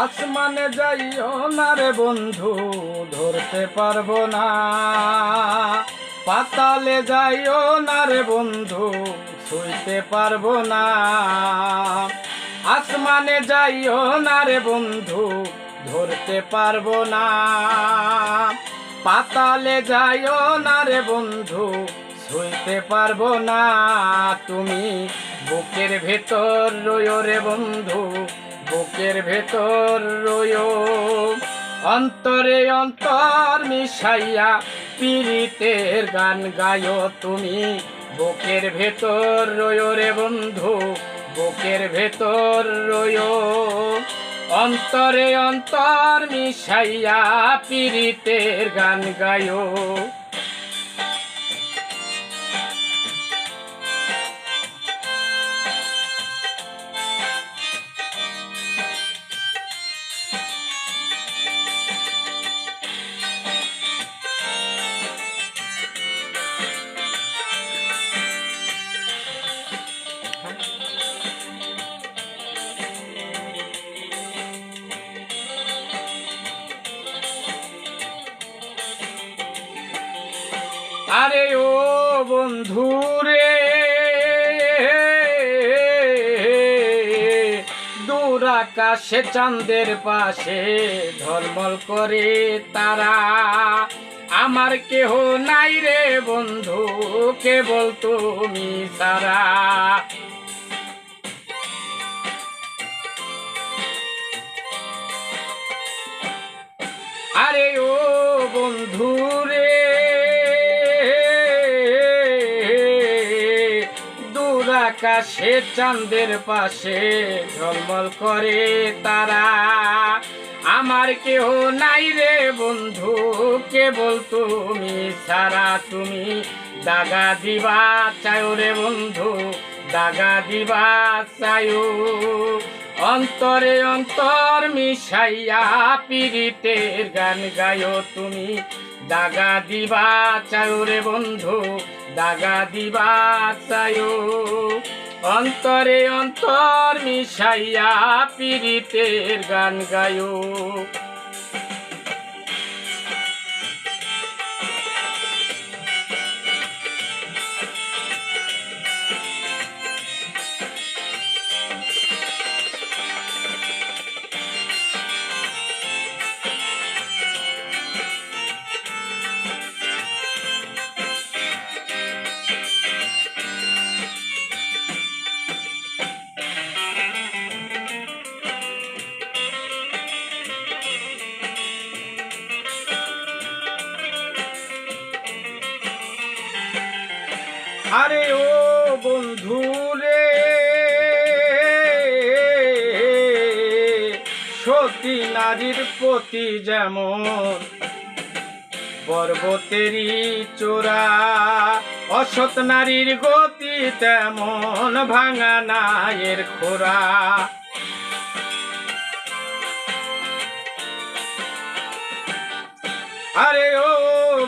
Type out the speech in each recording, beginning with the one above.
আসমানে যাইও না রে বন্ধু, ধরতে পারবো না। পাতালে যাইও না রে বন্ধু, ছুঁইতে পারবো না। আসমানে যাইও না রে বন্ধু, ধরতে পারবো না। পাতালে যাইও না রে বন্ধু, ছুঁইতে পারবো না। তুমি বুকের ভেতর রইও রে বন্ধু, বুকের ভেতর রইও। অন্তরে অন্তর মিশাইয়া পীড়িতের গান গায়ো তুমি। বুকের ভেতর রইও রে বন্ধু, বুকের ভেতর রইও। অন্তরে অন্তর মিশাইয়া পীড়িতের গান গায়ো। আরে ও বন্ধু রে, দূর আকাশে চাঁদের পাশে ঝলমল করে তারা। আমার কেহ নাই রে বন্ধু, কেবল তুমি সারা। আরে ও বন্ধু রে, দূর আকাশে চাঁদের পাশে ঝলমল করে তারা। আমার কেহ নাই রে বন্ধু, কেবল তুমি সারা। তুমি দাগা দিবা চাও রে বন্ধু, দাগা দিবা চাও। অন্তরে অন্তর মিশাইয়া পীড়িতের গান গায়ো তুমি। দাগা দিবা চাও রে বন্ধু, দাগা দিবা চাও। অন্তরে অন্তর মিশাইয়া পীড়িতের গান গায়ো। আরে ও বন্ধু রে, সতী নারীর প্রতি যেমন পর্বতেরই চূড়া, অসৎ নারীর গতি তেমন ভাঙা নায়ের খোরা। আরে ও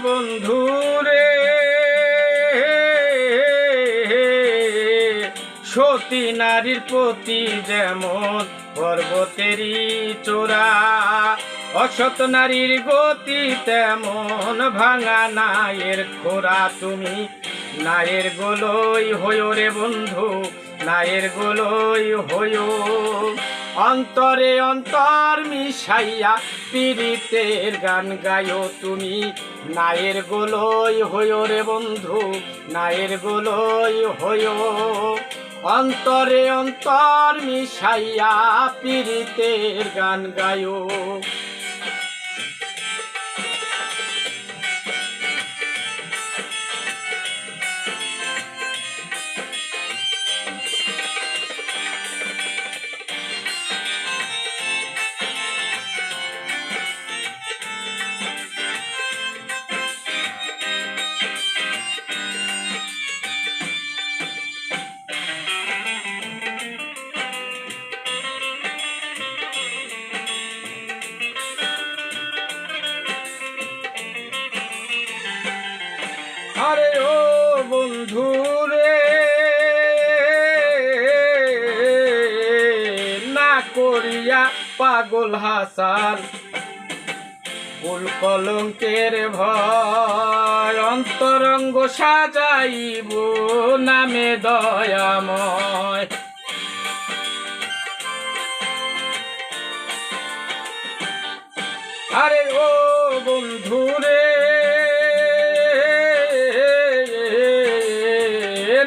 বন্ধু রে, সতী নারীর প্রতি যেমন পর্বতেরই চূড়া, অসৎ নারীর গতি তেমন ভাঙা নায়ের খোরা। তুমি নায়ের গোলই হইও রে বন্ধু, নায়ের গোলই হইও। অন্তরে অন্তর মিশাইয়া পীড়িতের গান গায়ো তুমি। নায়ের গোলই হইও রে বন্ধু, নায়ের গোলই হইও। অন্তরে অন্তর মিশাইয়া পীড়িতের গান গায়ো। পাগল হাসান কুল কলঙ্কের ভয় অন্তরঙ্গ সাজাইব নামে দয়াময়। আরে ও বন্ধুরে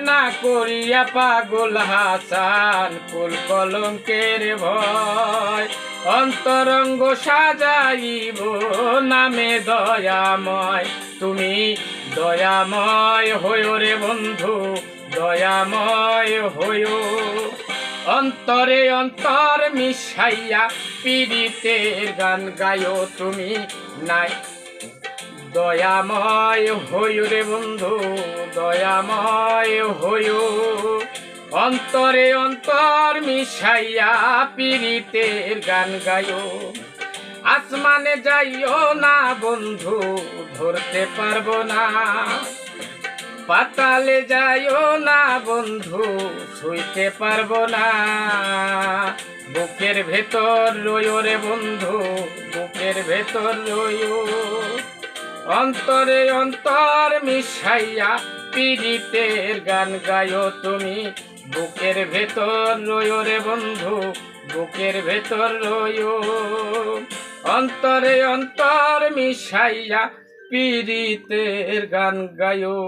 না করিয়া পাগল হাসান কুল কলঙ্কের ভয় অন্তরঙ্গ সাজাইব নামে দয়াময়। তুমি দয়াময় হইও রে বন্ধু দয়াময় হইও অন্তরে অন্তর মিশাইয়া পীড়িতের গান গায়ো তুমি নাই দয়াময় হইও রে বন্ধু দয়াময় হইও অন্তরে অন্তর মিশাইয়া পীড়িতের গান গায়ো। আসমানে যাইও না বন্ধু ধরতে পারবো না পাতালে যাইও না বন্ধু ছুঁইতে পারবো না বুকের ভেতর রইও রে বন্ধু বুকের ভেতর রইও অন্তরে অন্তর মিশাইয়া পীড়িতের গান গায়ো তুমি বুকের ভেতর রইও রে বন্ধু বুকের ভেতর রইও অন্তরে অন্তর মিশাইয়া পীড়িতের গান গায়ো।